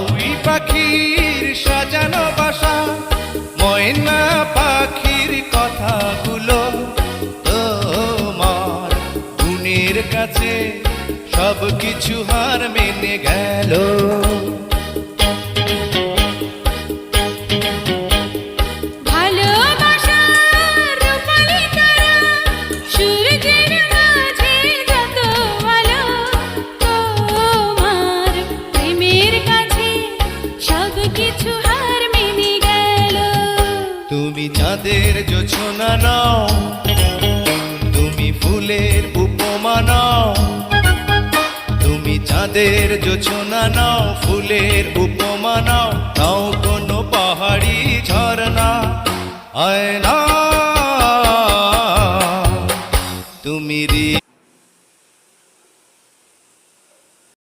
বাবুই পাখির সাজানো বাসা, ময়না পাখির কথাগুলো তোমার গুণের কাছে সব কিছু হার মেনে গেল। তুমি চাঁদের জোছনা নাও, তুমি ফুলের উপমা নাও, তুমি চাঁদের জোছনা নাও, ফুলের উপমা নাও, নাও কোনো পাহাড়ি ঝরনা, আয় না